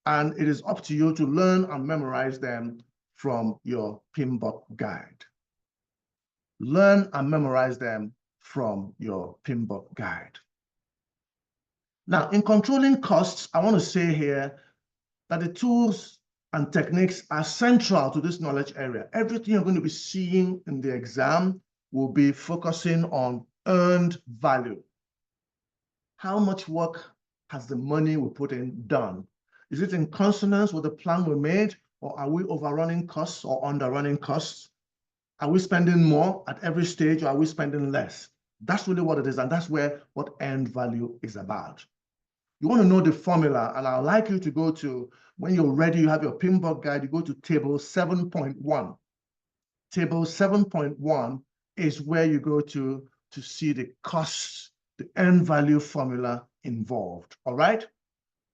and it is up to you to learn and memorize them from your PMBOK guide. Learn and memorize them from your PMBOK guide. Now, in controlling costs, I want to say here that the tools and techniques are central to this knowledge area. Everything you're going to be seeing in the exam will be focusing on earned value. How much work has the money we put in done? Is it in consonance with the plan we made, or are we overrunning costs or underrunning costs? Are we spending more at every stage, or are we spending less? That's really what it is, and that's where what earned value is about. You want to know the formula, and I'd like you to go to, when you're ready, you have your PMBOK guide, you go to table 7.1. Table 7.1 is where you go to see the costs, the earned value formula involved, all right?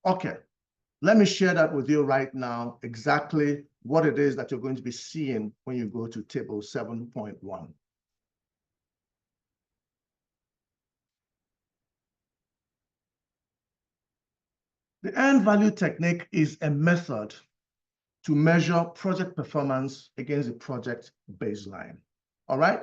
Okay, let me share that with you right now, exactly what it is that you're going to be seeing when you go to table 7.1. The earned value technique is a method to measure project performance against the project baseline. All right?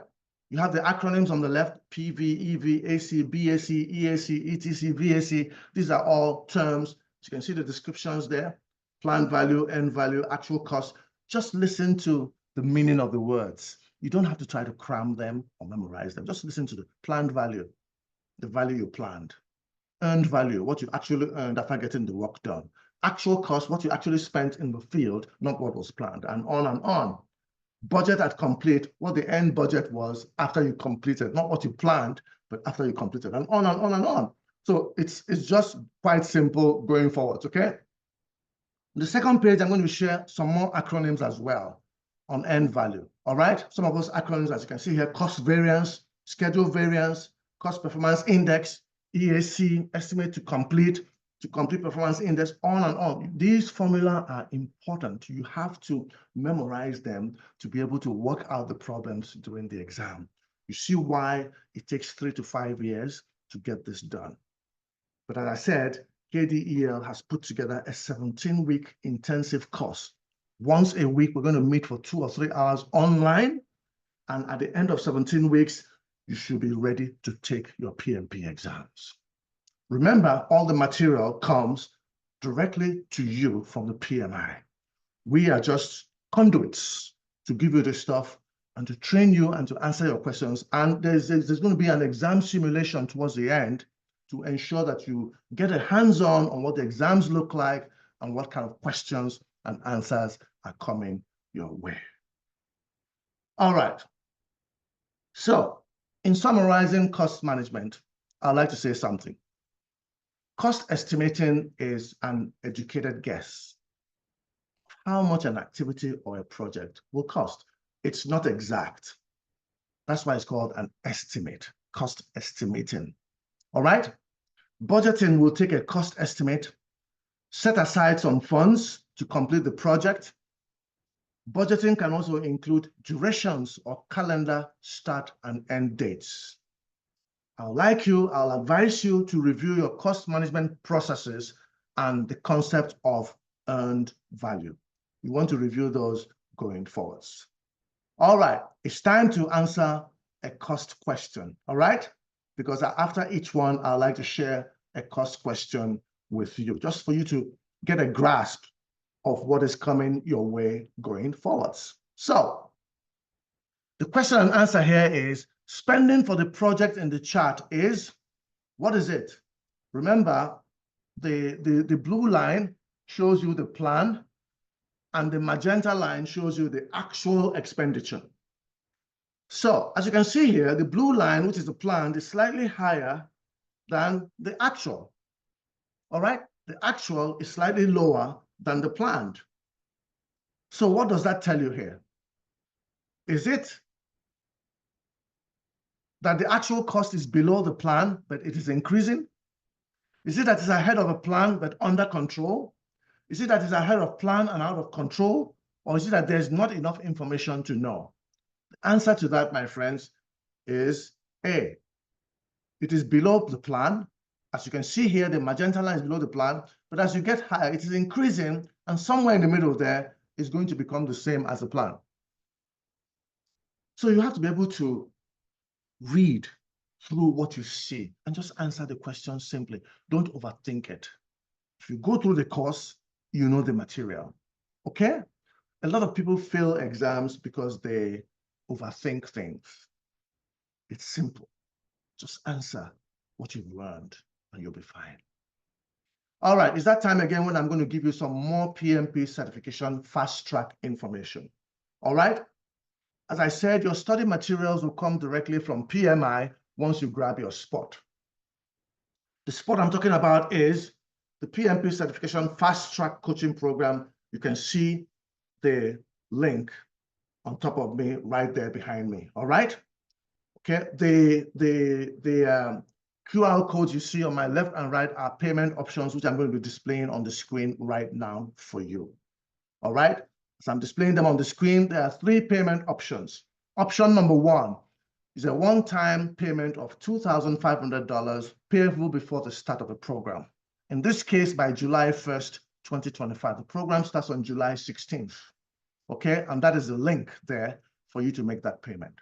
You have the acronyms on the left: PV, EV, AC, BAC, EAC, ETC, VAC. These are all terms. You can see the descriptions there: planned value, earned value, actual cost. Just listen to the meaning of the words. You don't have to try to cram them or memorize them. Just listen to the planned value, the value you planned. Earned value, what you actually earned after getting the work done. Actual cost, what you actually spent in the field, not what was planned, and on and on. Budget at complete, what the end budget was after you completed, not what you planned, but after you completed, and on and on and on. So it's just quite simple going forward, okay? On the second page, I'm going to share some more acronyms as well on earned value, all right? Some of those acronyms, as you can see here: cost variance, schedule variance, cost performance index, EAC, estimate to complete performance index, on and on. These formulas are important. You have to memorize them to be able to work out the problems during the exam. You see why it takes 3 to 5 years to get this done. But as I said, KDEL has put together a 17-week intensive course. Once a week, we're going to meet for 2 or 3 hours online. And at the end of 17 weeks, you should be ready to take your PMP exams. Remember, all the material comes directly to you from the PMI. We are just conduits to give you the stuff and to train you and to answer your questions. And there's going to be an exam simulation towards the end to ensure that you get a hands-on on what the exams look like and what kind of questions and answers are coming your way. All right. So, in summarizing cost management, I'd like to say something. Cost estimating is an educated guess of how much an activity or a project will cost. It's not exact. That's why it's called an estimate, cost estimating. All right? Budgeting will take a cost estimate, set aside some funds to complete the project. Budgeting can also include durations or calendar start and end dates. I'll advise you to review your cost management processes and the concept of earned value. You want to review those going forwards. All right, it's time to answer a cost question, all right? Because after each one, I'd like to share a cost question with you, just for you to get a grasp of what is coming your way going forwards. So The question and answer here is spending for the project in the chart is, what is it? Remember, the blue line shows you the plan, and the magenta line shows you the actual expenditure. So as you can see here, the blue line, which is the plan, is slightly higher than the actual. All right, the actual is slightly lower than the planned. So what does that tell you here? Is it that the actual cost is below the plan, but it is increasing? Is it that it's ahead of a plan, but under control? Is it that it's ahead of plan and out of control? Or is it that there's not enough information to know? The answer to that, my friends, is A. It is below the plan. As you can see here, the magenta line is below the plan, but as you get higher, it is increasing, and somewhere in the middle there is going to become the same as the plan. So you have to be able to read through what you see and just answer the question simply. Don't overthink it. If you go through the course, you know the material. Okay? A lot of people fail exams because they overthink things. It's simple. Just answer what you've learned and you'll be fine. All right, it's that time again when I'm going to give you some more PMP certification fast track information. All right? As I said, your study materials will come directly from PMI once you grab your spot. The spot I'm talking about is the PMP Certification Fast Track Coaching Program. You can see the link on top of me right there behind me. All right? Okay, the QR codes you see on my left and right are payment options, which I'm going to be displaying on the screen right now for you. All right? So I'm displaying them on the screen. There are 3 payment options. Option number 1 is a one-time payment of $2,500 payable before the start of the program. In this case, by July 1st, 2025. The program starts on July 16th. Okay, and that is the link there for you to make that payment.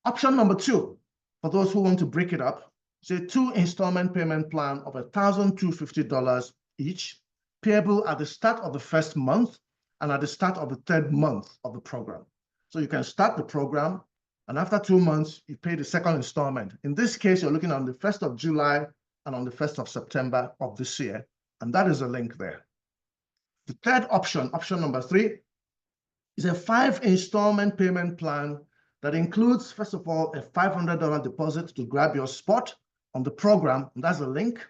Option number 2, for those who want to break it up, is a 2 installment payment plan of $1,250 each, payable at the start of the first month and at the start of the 3rd month of the program. So you can start the program, and after 2 months, you pay the 2nd installment. In this case, you're looking on the 1st of July and on the 1st of September of this year, and that is the link there. The 3rd option, option number 3, is a 5 installment payment plan that includes, first of all, a $500 deposit to grab your spot on the program, and that's the link,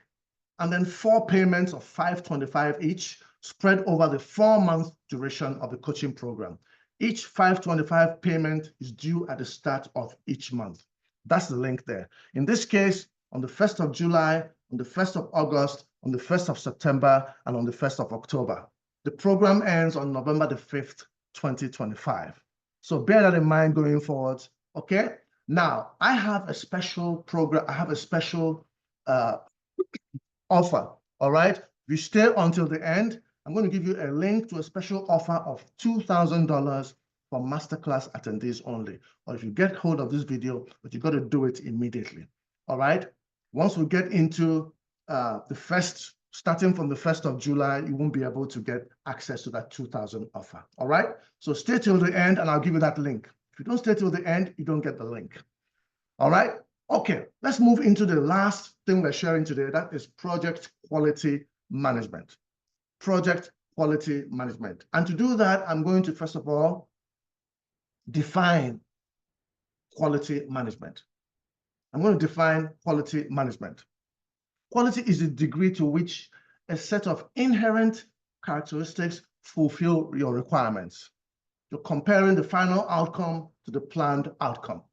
and then 4 payments of $525 each, spread over the 4-month duration of the coaching program. Each $525 payment is due at the start of each month. That's the link there. In this case, on the 1st of July, on the 1st of August, on the 1st of September, and on the 1st of October. The program ends on November the 5th, 2025. So bear that in mind going forward, okay? Now, I have a special program, I have a special offer, all right? If you stay until the end, I'm going to give you a link to a special offer of $2,000 for masterclass attendees only. Or if you get hold of this video, but you got to do it immediately, all right? Once we get into starting from the 1st of July, you won't be able to get access to that 2,000 offer, all right? So stay till the end and I'll give you that link. If you don't stay till the end, you don't get the link, all right? Okay, let's move into the last thing we're sharing today. That is project quality management. Project quality management. And to do that, I'm going to, first of all, define quality management. I'm going to define quality management. Quality is the degree to which a set of inherent characteristics fulfill your requirements. You're comparing the final outcome to the planned outcome.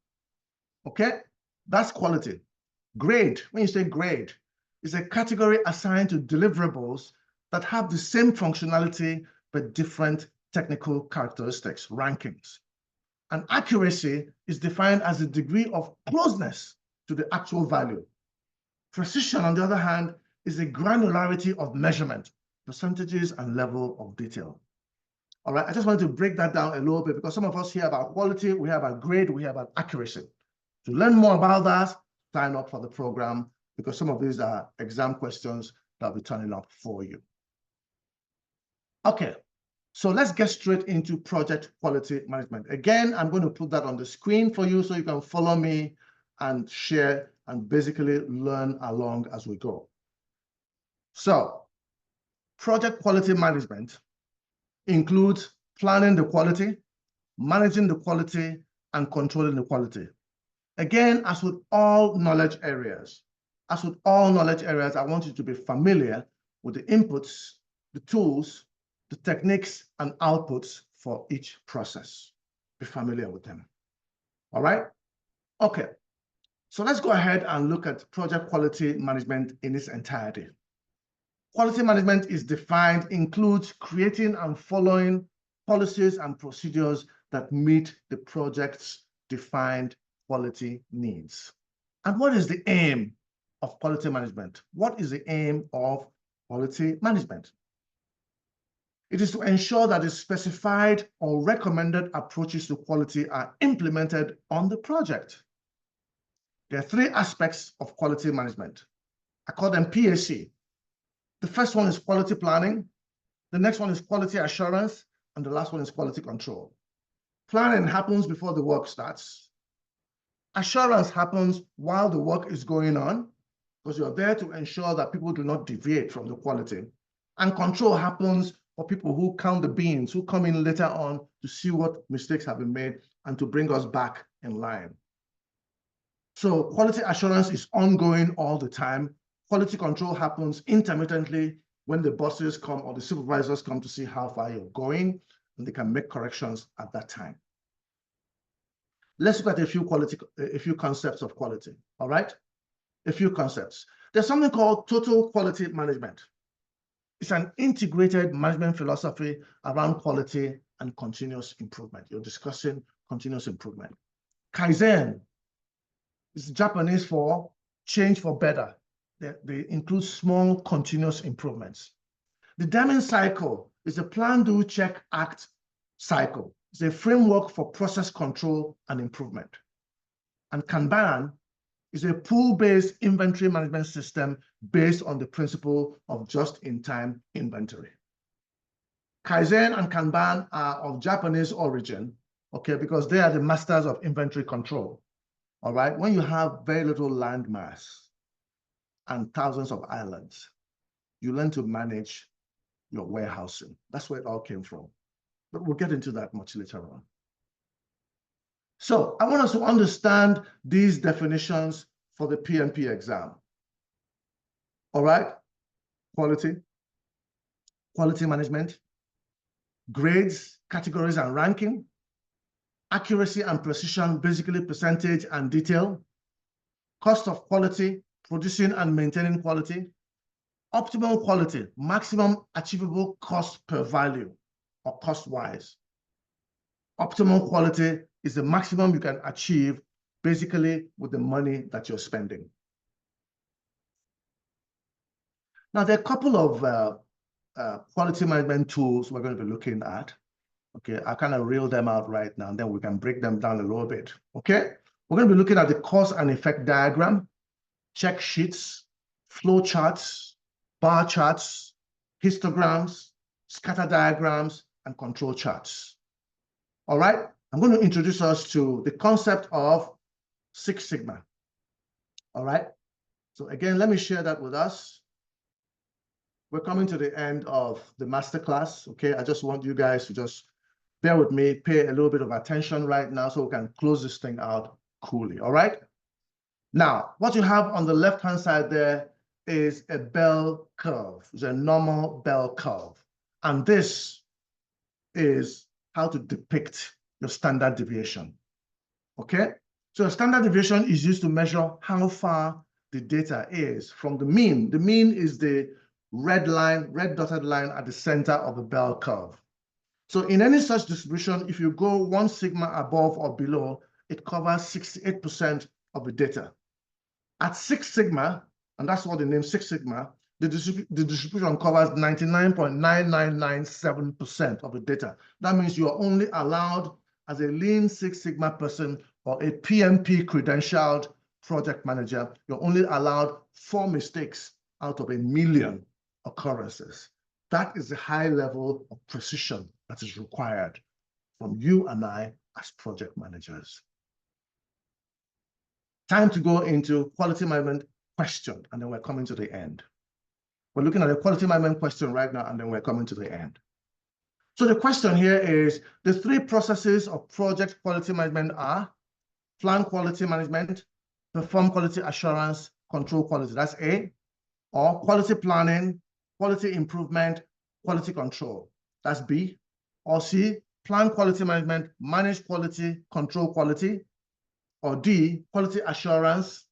Okay? That's quality. Grade, when you say grade, is a category assigned to deliverables that have the same functionality but different technical characteristics, rankings. And accuracy is defined as the degree of closeness to the actual value. Precision, on the other hand, is the granularity of measurement, percentages, and level of detail. All right, I just wanted to break that down a little bit because some of us hear about quality, we hear about grade, we hear about accuracy. To learn more about that, sign up for the program because some of these are exam questions that will be turning up for you. Okay, So let's get straight into project quality management. Again, I'm going to put that on the screen for you so you can follow me and share and basically learn along as we go. So project quality management includes planning the quality, managing the quality, and controlling the quality. Again, as with all knowledge areas, I want you to be familiar with the inputs, the tools, the techniques, and outputs for each process. Be familiar with them. All right? Okay. So let's go ahead and look at project quality management in its entirety. Quality management is defined, includes creating and following policies and procedures that meet the project's defined quality needs. And what is the aim of quality management? What is the aim of quality management? It is to ensure that the specified or recommended approaches to quality are implemented on the project. There are three aspects of quality management. I call them PAC. The first one is quality planning. The next one is quality assurance. And the last one is quality control. Planning happens before the work starts. Assurance happens while the work is going on, because you're there to ensure that people do not deviate from the quality. And control happens for people who count the beans, who come in later on to see what mistakes have been made and to bring us back in line. So quality assurance is ongoing all the time. Quality control happens intermittently when the bosses come or the supervisors come to see how far you're going, and they can make corrections at that time. Let's look at a few concepts of quality, all right? A few concepts. There's something called total quality management. It's an integrated management philosophy around quality and continuous improvement. You're discussing continuous improvement. Kaizen is Japanese for change for better. They include small continuous improvements. The Deming cycle is a plan, do, check, act cycle. It's a framework for process control and improvement. And Kanban is a pool-based inventory management system based on the principle of just-in-time inventory. Kaizen and Kanban are of Japanese origin, okay, because they are the masters of inventory control, all right? When you have very little land mass and thousands of islands, you learn to manage your warehousing. That's where it all came from. But we'll get into that much later on. So I want us to understand these definitions for the PMP exam. All right? Quality management, grades, categories, and ranking, accuracy and precision, basically percentage and detail, cost of quality, producing and maintaining quality, optimal quality, maximum achievable cost per value or cost-wise. Optimal quality is the maximum you can achieve basically with the money that you're spending. Now, there are a couple of quality management tools we're going to be looking at. Okay, I kind of reel them out right now, and then we can break them down a little bit. Okay, we're going to be looking at the cause and effect diagram, check sheets, flow charts, bar charts, histograms, scatter diagrams, and control charts. All right, I'm going to introduce us to the concept of Six Sigma. All right, so again, let me share that with us. We're coming to the end of the masterclass, okay? I just want you guys to just bear with me, pay a little bit of attention right now so we can close this thing out coolly, all right? Now, what you have on the left-hand side there is a bell curve. It's a normal bell curve. And this is how to depict your standard deviation, okay? So a standard deviation is used to measure how far the data is from the mean. The mean is the red dotted line at the center of the bell curve. So in any such distribution, if you go 1 sigma above or below, it covers 68% of the data. At 6 sigma, and that's what the name 6 sigma, the distribution covers 99.9997% of the data. That means you are only allowed, as a Lean Six Sigma person or a PMP credentialed project manager, you're only allowed 4 mistakes out of 1 million occurrences. That is the high level of precision that is required from you and I as project managers. Time to go into quality management question, and then we're coming to the end. We're looking at a quality management question right now, and then we're coming to the end. So the question here is, the three processes of project quality management are plan quality management, perform quality assurance, control quality. That's A. Or quality planning, quality improvement, quality control. That's B. Or C, plan quality management, manage quality, control quality. Or D, quality assurance,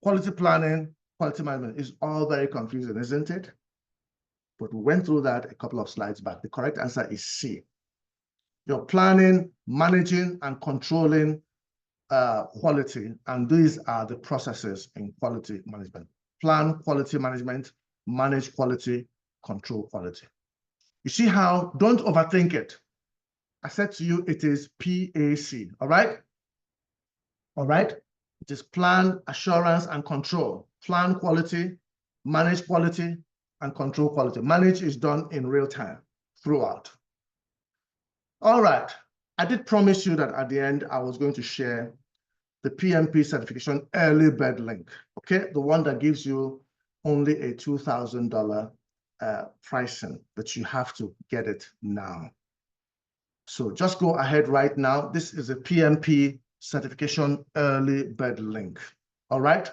quality planning, quality management. Is all very confusing, isn't it? But we went through that a couple of slides back. The correct answer is C. You're planning, managing, and controlling quality, and these are the processes in quality management. Plan quality management, manage quality, control quality. You see how, don't overthink it. I said to you, it is PAC, all right? All right? It is plan, assurance, and control. Plan quality, manage quality, and control quality. Manage is done in real time throughout. All right. I did promise you that at the end, I was going to share the PMP certification early bird link, okay? The one that gives you only a $2,000 pricing, but you have to get it now. So just go ahead right now. This is a PMP certification early bird link, all right?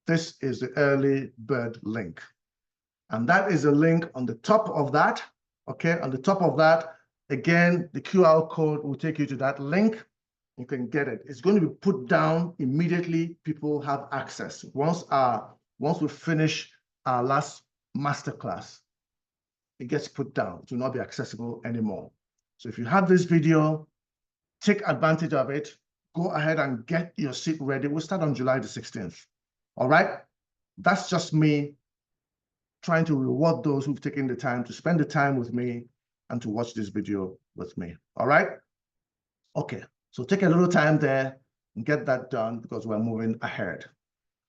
This is the early bird link. And that is a link on the top of that, okay? On the top of that, again, the QR code will take you to that link. You can get it. It's going to be put down immediately. People have access. Once we finish our last masterclass, it gets put down. It will not be accessible anymore. So if you have this video, take advantage of it. Go ahead and get your seat ready. We'll start on July the 16th. All right? That's just me trying to reward those who've taken the time to spend the time with me and to watch this video with me. All right? Okay. So take a little time there and get that done because we're moving ahead.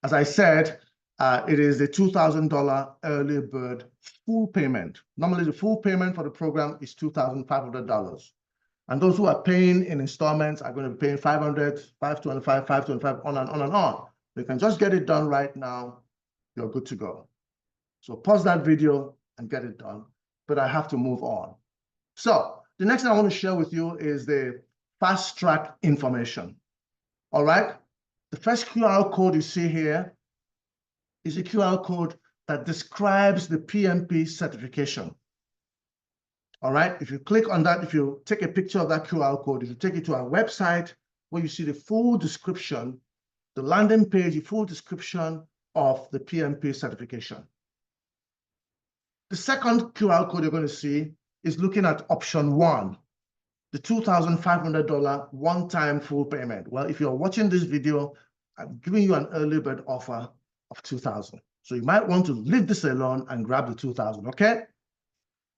As I said, it is a $2,000 early bird full payment. Normally, the full payment for the program is $2,500. And those who are paying in installments are going to be paying $500, $525, $525, on and on and on. You can just get it done right now. You're good to go. So pause that video and get it done. But I have to move on. So the next thing I want to share with you is the fast track information. All right. The first QR code you see here is a QR code that describes the PMP certification. All right. If you click on that, if you take a picture of that QR code, if you take it to our website where you see the full description, the landing page, the full description of the PMP certification. The second QR code you're going to see is looking at option 1. The $2,500 one-time full payment. Well, if you're watching this video, I'm giving you an early bird offer of $2,000. So you might want to leave this alone and grab the $2,000, okay?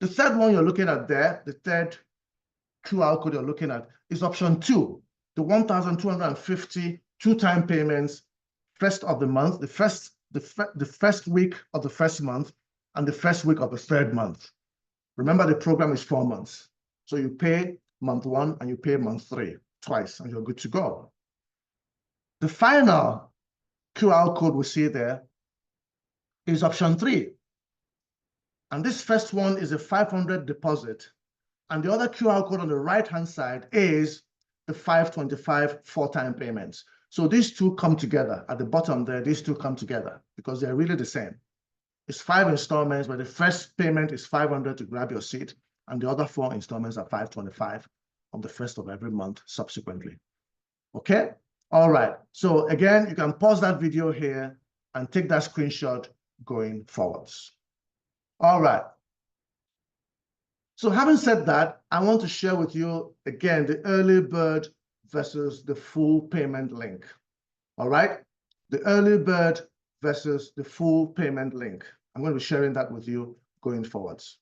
The third one you're looking at there, the third QR code you're looking at is option 2, the $1,250 two-time payments, first of the month, the first week of the first month, and the first week of the third month. Remember, the program is 4 months. So you pay month 1 and you pay month 3 twice, and you're good to go. The final QR code we see there is option 3. And this first one is a $500 deposit. And the other QR code on the right-hand side is the $525 4-time payments. So these two come together. At the bottom there, these two come together because they're really the same. It's 5 installments, but the first payment is $500 to grab your seat, and the other 4 installments are $525 on the first of every month subsequently. Okay? All right. So again, you can pause that video here and take that screenshot going forwards. All right. So having said that, I want to share with you, again, the early bird versus the full payment link. All right? The early bird versus the full payment link. I'm going to be sharing that with you going forwards.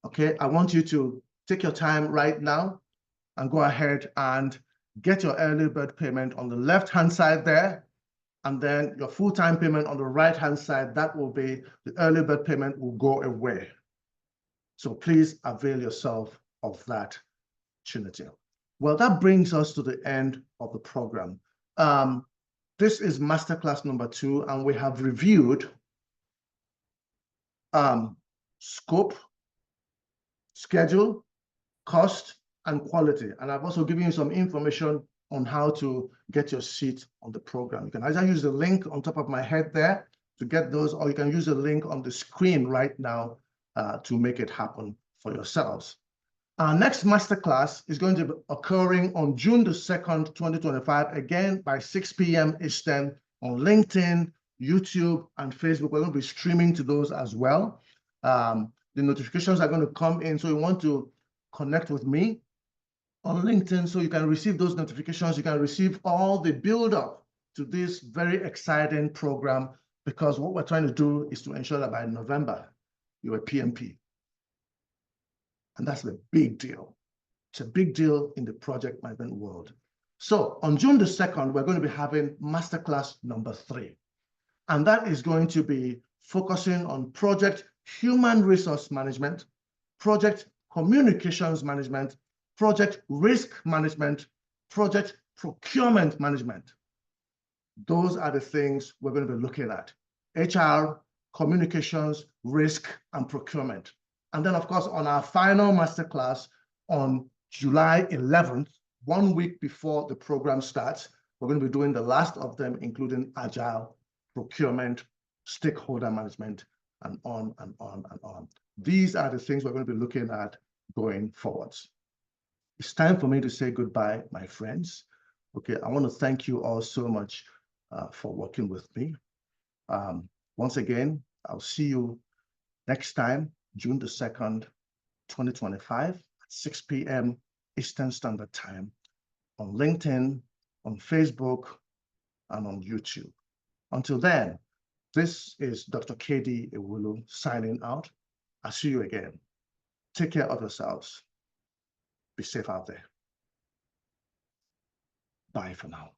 Okay, I want you to take your time right now and go ahead and get your early bird payment on the left-hand side there. And then your full-time payment on the right-hand side, that will be the early bird payment will go away. So please avail yourself of that opportunity. Well, that brings us to the end of the program. This is masterclass number 2, and we have reviewed scope, schedule, cost, and quality. And I've also given you some information on how to get your seat on the program. You can either use the link on top of my head there to get those, or you can use the link on the screen right now to make it happen for yourselves. Our next masterclass is going to be occurring on June the 2nd, 2025, again by 6 p.m. Eastern on LinkedIn, YouTube, and Facebook. We're going to be streaming to those as well. The notifications are going to come in, so you want to connect with me on LinkedIn so you can receive those notifications. You can receive all the build-up to this very exciting program, because what we're trying to do is to ensure that by November, you're a PMP. And that's a big deal. It's a big deal in the project management world. So on June the 2nd, we're going to be having masterclass number 3. And that is going to be focusing on project human resource management, project communications management, project risk management, project procurement management. Those are the things we're going to be looking at: HR, communications, risk, and procurement. And then, of course, on our final masterclass on July 11th, 1 week before the program starts, we're going to be doing the last of them, including agile, procurement, stakeholder management, and on and on and on. These are the things we're going to be looking at going forwards. It's time for me to say goodbye, my friends. Okay, I want to thank you all so much for working with me. Once again, I'll see you next time, June the 2nd, 2025, at 6 p.m. Eastern Standard Time on LinkedIn, on Facebook, and on YouTube. Until then, this is Dr. KD Ewulu signing out. I'll see you again. Take care of yourselves. Be safe out there. Bye for now.